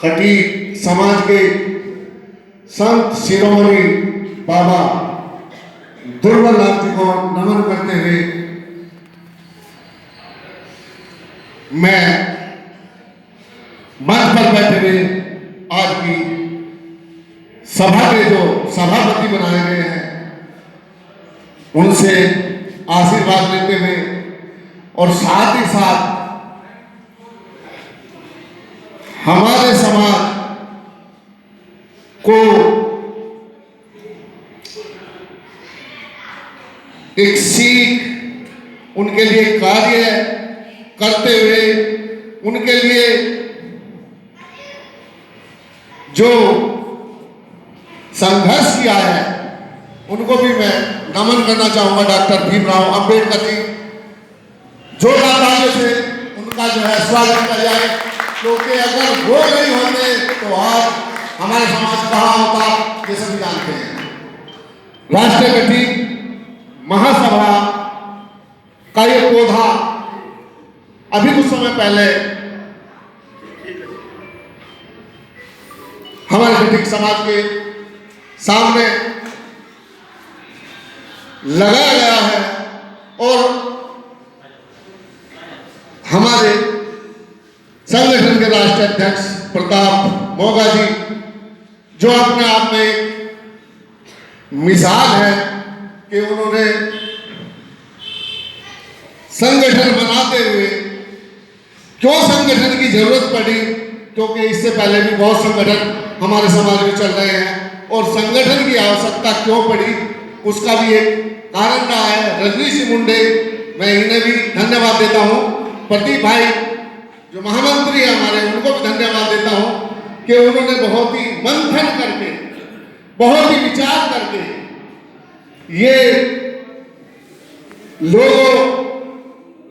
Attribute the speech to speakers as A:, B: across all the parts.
A: खटीक समाज के संत शिरोमणि बाबा दुर्बलनाथ जी को नमन करते हुए मैं मंच पर बैठे हुए आज की सभा के जो सभापति बनाए गए हैं उनसे आशीर्वाद लेते हुए और साथ ही साथ हमारे समाज को एक सीख उनके लिए कार्य करते हुए उनके लिए जो संघर्ष किया है उनको भी मैं नमन करना चाहूंगा। डॉक्टर भीमराव अंबेडकर जी जोरदार तालियों से उनका जो है स्वागत किया जाए, क्योंकि अगर वो नहीं होते तो आज हमारे समाज कहाँ होता ये सभी जानते हैं। राष्ट्रीय गठित महासभा का ये पौधा अभी कुछ समय पहले हमारे गठित समाज के सामने लगाया गया है और हमारे संगठन के राष्ट्रीय अध्यक्ष प्रताप मोगा जी जो अपने आप में एक मिसाल है कि उन्होंने संगठन बनाते हुए क्यों संगठन की जरूरत पड़ी, क्योंकि इससे पहले भी बहुत संगठन हमारे समाज में चल रहे हैं और संगठन की आवश्यकता क्यों पड़ी उसका भी एक कारण रहा है। रजनीश मुंडे, मैं इन्हें भी धन्यवाद देता हूं। प्रदीप भाई जो महामंत्री है हमारे, उनको भी धन्यवाद देता हूं कि उन्होंने बहुत ही मंथन करके बहुत ही विचार करके ये लोगों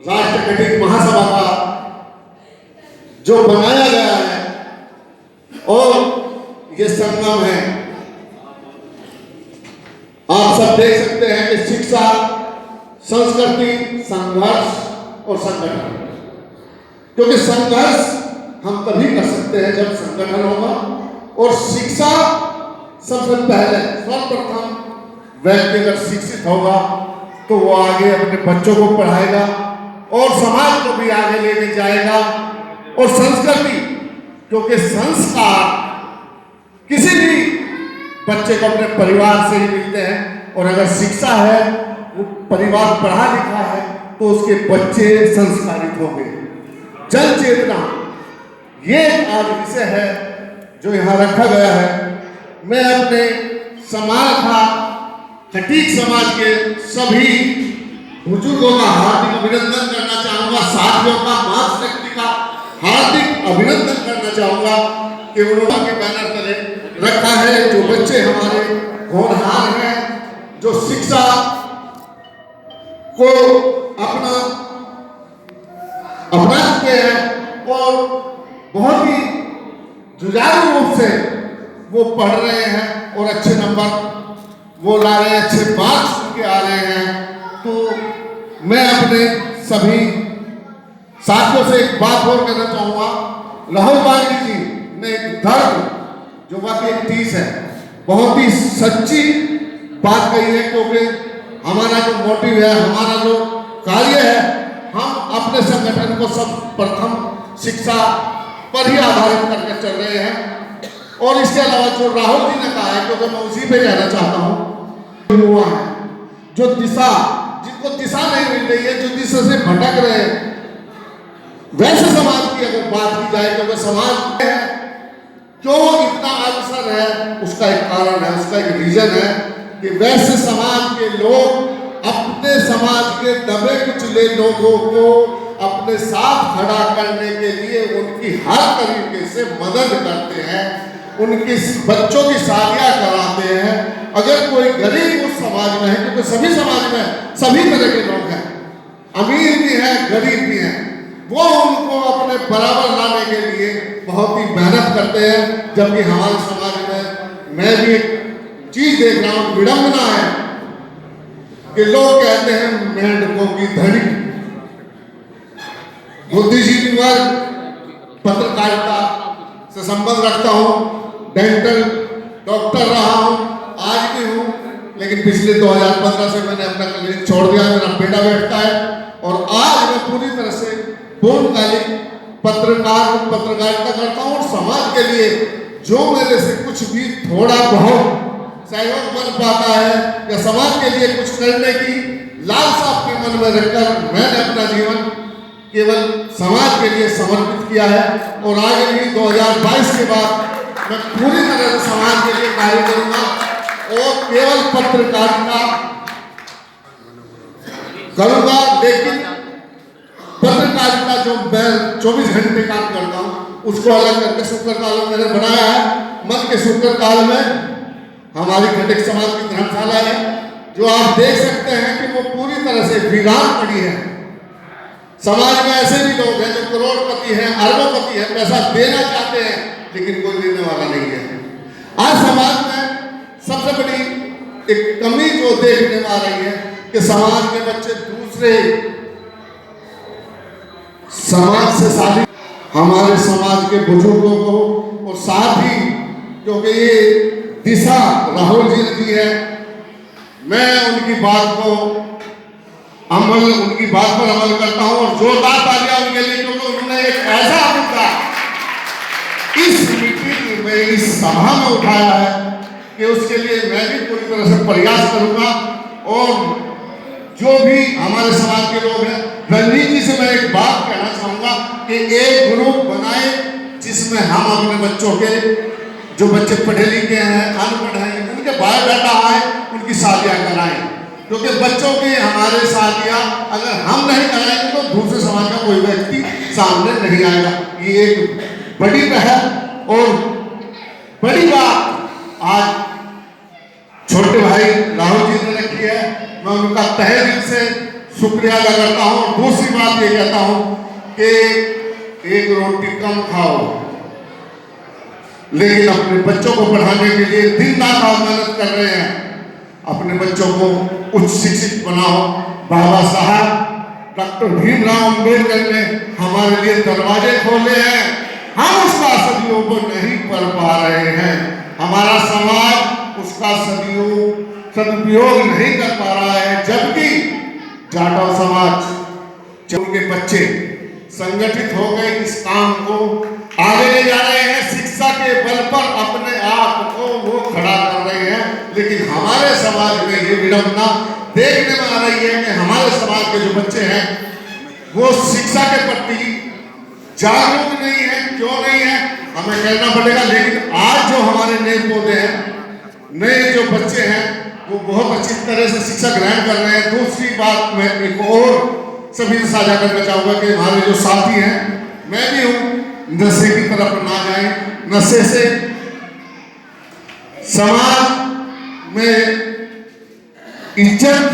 A: राष्ट्रीय गठित महासभा का जो बनाया गया है और ये संगम है। आप सब देख सकते हैं कि शिक्षा, संस्कृति, संघर्ष और संगठन, क्योंकि संघर्ष हम तभी कर सकते हैं जब संगठन होगा और शिक्षा सबसे पहले सर्वप्रथम व्यक्ति अगर शिक्षित होगा तो वो आगे अपने बच्चों को पढ़ाएगा और समाज को भी आगे लेके जाएगा। और संस्कृति, क्योंकि संस्कार किसी भी बच्चे को अपने परिवार से ही मिलते हैं और अगर शिक्षा है, वो परिवार पढ़ा लिखा है तो उसके बच्चे संस्कारित होंगे। जन चेतना ये आज विषय है जो यहाँ रखा गया है। मैं अपने समाज का खटीक समाज के सभी बुजुर्गों का हार्दिक अभिनंदन करना चाहूंगा, साथियों का, महाशक्ति का हार्दिक अभिनंदन करना चाहूंगा कि उन्होंने के बैनर तले रखा है। जो बच्चे हमारे होनहार हैं, जो शिक्षा को अपना चुके हैं और बहुत ही जुझारू रूप से वो पढ़ रहे हैं और अच्छे नंबर वो ला रहे हैं, अच्छे मार्क्स उनके आ रहे हैं। तो मैं अपने सभी साथियों से एक बात और कहना चाहूँगा। राहुल गांधी जी ने एक धर्म जो वाकई तीस है, बहुत ही सच्ची बात कही है, क्योंकि हमारा जो मोटिव है, हमारा जो कार्य है, हम अपने संगठन को सब प्रथम शिक्षा पर ही आधारित करके चल रहे हैं। और इसके अलावा जो राहुल जी ने कहा है, क्योंकि मैं उसी पे जाना चाहता हूँ, युवा है जो दिशा, जिनको दिशा नहीं मिल रही है, जो दिशा से भटक रहे हैं, वैसे समाज की अगर बात की जाए, क्योंकि समाज है क्यों इतना अवसर है, उसका एक कारण है, उसका एक रीजन है कि वैसे समाज के लोग अपने समाज के दबे कुचले लोगों को अपने साथ खड़ा करने के लिए उनकी हर तरीके से मदद करते हैं, उनके बच्चों की शादियां कराते हैं। अगर कोई गरीब उस समाज में है, क्योंकि सभी समाज में सभी तरह के लोग हैं, अमीर भी हैं, गरीब भी हैं, वो उनको अपने बराबर लाने के लिए बहुत ही मेहनत करते हैं। जबकि हमारे समाज में मैं भी एक चीज देख रहा हूँ, विडंबना है कि लोग कहते हैं मेंढकों की धड़ी, बुद्धिजीवी वर्ग, पत्रकारिता से संबंध रखता हूँ, डेंटल डॉक्टर रहा हूँ, आज भी हूँ, लेकिन पिछले 2015 से मैंने अपना क्लिनिक छोड़ दिया। मेरा बेटा बैठता है और आज मैं पूरी तरह से पूर्णकालिक पत्रकारिता करता हूँ और समाज के लिए जो मेरे से कुछ भी थोड़ा बहुत सहयोग बन पाता है या समाज के लिए कुछ करने की लालसा अपने मन में रखकर मैंने अपना जीवन केवल समाज के लिए समर्पित किया है और आगे भी 2022 के बाद मैं पूरी तरह से समाज के लिए कार्य करूंगा और केवल पत्रकारिता करूंगा। लेकिन पत्रकारिता जो मैं 24 घंटे काम करता हूँ उसको अलग करके शुक्र काल में मैंने बनाया है। मन के शुक्र काल में हमारी खटिक समाज की धर्मशाला है जो आप देख सकते हैं कि वो पूरी तरह से वीरान पड़ी है। समाज में ऐसे भी लोग हैं जो करोड़पति हैं, अरबोपति हैं, पैसा देना चाहते हैं लेकिन कोई देने वाला नहीं है। आज समाज में सबसे बड़ी एक कमी जो देखने में आ रही है कि समाज के बच्चे दूसरे समाज से शादी, हमारे समाज के बुजुर्गों को और साथ ही क्योंकि ये दिशा राहुल जी ने दी है, मैं उनकी बात पर अमल करता हूं और जोरदार तालियां उनके लिए क्योंकि उन्होंने एक ऐसा मुद्दा इस मीटिंग में इस सभा में उठाया है कि उसके लिए मैं भी पूरी तरह से प्रयास करूंगा। और जो भी हमारे समाज के लोग हैं, रणजीत जी से मैं एक बात कहना चाहूंगा कि एक ग्रुप बनाए जिसमें हम अपने बच्चों के जो बच्चे पढ़े लिखे हैं, अनपढ़ हैं, उनके बायोडाटा आए, उनकी शादियां कराएं क्योंकि बच्चों की हमारे शादियां अगर हम नहीं कराएंगे तो दूसरे समाज का कोई व्यक्ति सामने नहीं आएगा। ये एक बड़ी पहल और बड़ी बात आज छोटे भाई राहुल जी ने रखी है। मैं उनका तहे दिल से शुक्रिया अदा करता हूँ। दूसरी बात ये कहता हूँ कि एक रोटी कम खाओ लेकिन अपने बच्चों को पढ़ाने के लिए दिन रात आप मेहनत कर रहे हैं। अपने बच्चों को उच्च शिक्षित बनाओ। बाबा साहब डॉक्टर भीमराव अंबेडकर ने हमारे लिए दरवाजे खोले हैं, हम उसका सदुपयोग नहीं कर पा रहे हैं। हमारा समाज उसका सदुपयोग नहीं कर पा रहा है, जबकि जाटव समाज उनके बच्चे संगठित हो गए, इस काम को आगे ले जा रहे हैं, शिक्षा के बल पर अपने आप को वो खड़ा कर रहे हैं। लेकिन हमारे समाज में ये विडंबना देखने में आ रही है कि हमारे समाज के जो बच्चे हैं वो शिक्षा के प्रति जागरूक नहीं है। क्यों नहीं है हमें कहना पड़ेगा, लेकिन आज जो हमारे नए पौधे हैं, नए जो बच्चे हैं वो बहुत अच्छी तरह से शिक्षा ग्रहण कर रहे हैं। दूसरी बात मैं एक और सभी से साझा करना चाहूंगा कि हमारे जो साथी हैं, मैं भी हूं, नशे की तरफ ना जाए। नशे से समाज में इज्जत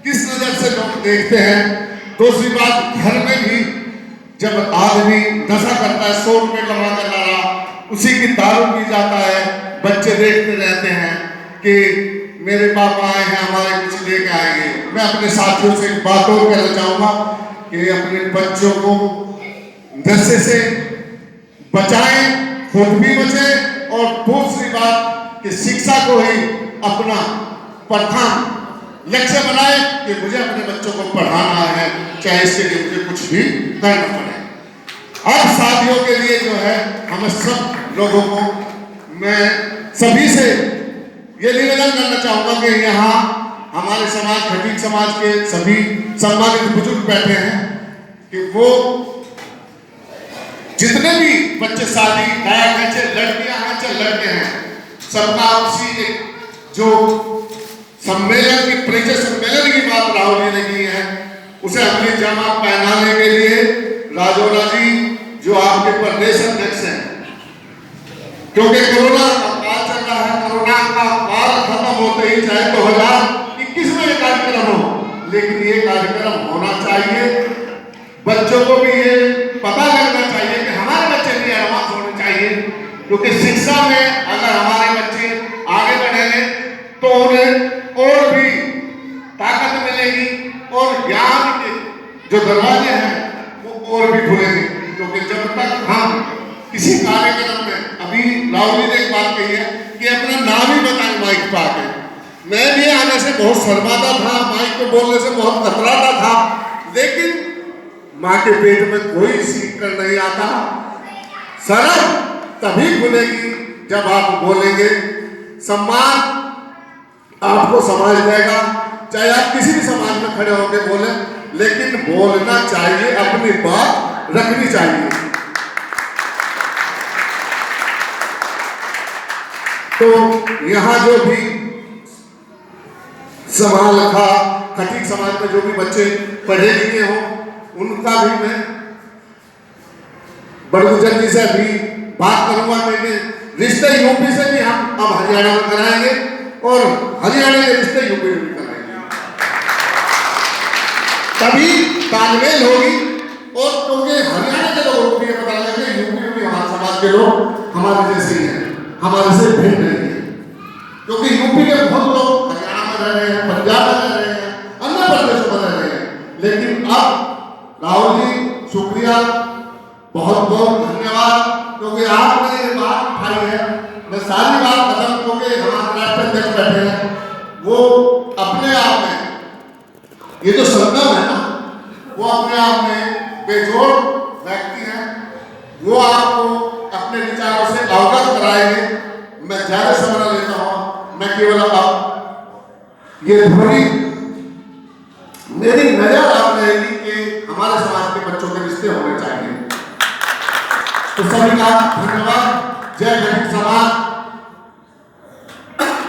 A: किस नजर से लोग देखते हैं। दूसरी बात, घर में भी जब आदमी नशा करता है, 100 रुपए कमा कर ला रहा, उसी की दारू पी जाता है, बच्चे देखते रहते हैं कि मेरे पापा आए हैं, हमारे कुछ लेके आएंगे। मैं अपने साथियों से एक बात और कहना चाहूंगा कि अपने बच्चों को नशे से बचाएं, खुद भी बचे, और दूसरी बात कि शिक्षा को ही अपना प्रथम लक्ष्य बनाए कि मुझे अपने बच्चों को पढ़ाना है, चाहे इसके लिए मुझे कुछ भी करना पड़े। अब साथियों के लिए जो है, हमें सब लोगों को मैं सभी से ये निवेदन करना चाहूंगा कि यहाँ हमारे समाज, खटीक समाज के सभी सम्मानित बुजुर्ग बैठे हैं कि वो जितने भी बच्चे शादी लायक हैं, चाहे लड़कियां हैं चाहे लड़के हैं, सबका उसी जो सम्मेलन की परिचय सम्मेलन की बात राहुल जी ने की है, उसे अपनी जमा पहनाने के लिए राजौरा जी जो आपके प्रदेश अध्यक्ष हैं, क्योंकि कोरोना का काल चल रहा है, कोरोना का काल खत्म होते ही चाहे 2021 में ये कार्यक्रम हो, लेकिन ये कार्यक्रम होना चाहिए। बच्चों को भी ये पता लगना चाहिए कि हमारे बच्चे भी एडवांस होने चाहिए, क्योंकि शिक्षा में अगर हमारे बच्चे आगे बढ़ेंगे तो उन्हें और भी ताकत मिलेगी और ज्ञान के जो दरवाजे हैं वो और भी खुलेंगे। क्योंकि जब तक हम किसी कार्यक्रम में राहुल जी ने एक बात कही है कि अपना नाम ही बताएं माइक पे आके। मैं भी आने से बहुत शर्माता था, माइक पे बोलने से बहुत कतराता था, लेकिन माँ के पेट में कोई सीख कर नहीं आता। शर्म तभी खुलेगी जब आप बोलेंगे, सम्मान आपको समाज देगा। चाहे आप किसी भी समाज में खड़े होकर बोले, लेकिन बोलना चाहिए, अपनी बात रखनी चाहिए। तो यहाँ जो भी समाज रखा, खटीक समाज में जो भी बच्चे पढ़े लिखे हो, उनका भी मैं बड़गुजर जी से भी बात करूंगा। क्योंकि रिश्ते यूपी से भी हम अब हरियाणा में कराएंगे और हरियाणा के रिश्ते यूपी में भी कराएंगे, तभी तालमेल होगी। और क्योंकि हरियाणा के लोगों को भी पता लगे यूपी में भी हमारे समाज के लोग हमारे जैसे ही हैं, हमारे से भिन्न नहीं है। क्योंकि यूपी के बहुत लोग हरियाणा में रह रहे हैं, पंजाब में रह रहे हैं, अन्य प्रदेशों में रह रहे हैं, लेकिन अब राहुल जी शुक्रिया, बहुत बहुत धन्यवाद, क्योंकि आपने ये बात उठाई है। मैं सारी बात खत्म, क्योंकि हमारे राष्ट्रीय अध्यक्ष बैठे हैं, वो अपने आप में ये जो संगम है ना, वो अपने आप में बेजोड़ व्यक्ति हैं। वो आपको अपने विचारों से अवगत कराएंगे। मैं ज्यादा समय न लेता हूँ, मैं केवल अब ये थोड़ी मेरी नजर आप रहेगी कि हमारे समाज के बच्चों के रिश्ते होने चाहिए। तो सभी का धन्यवाद। जय हिंद समाज।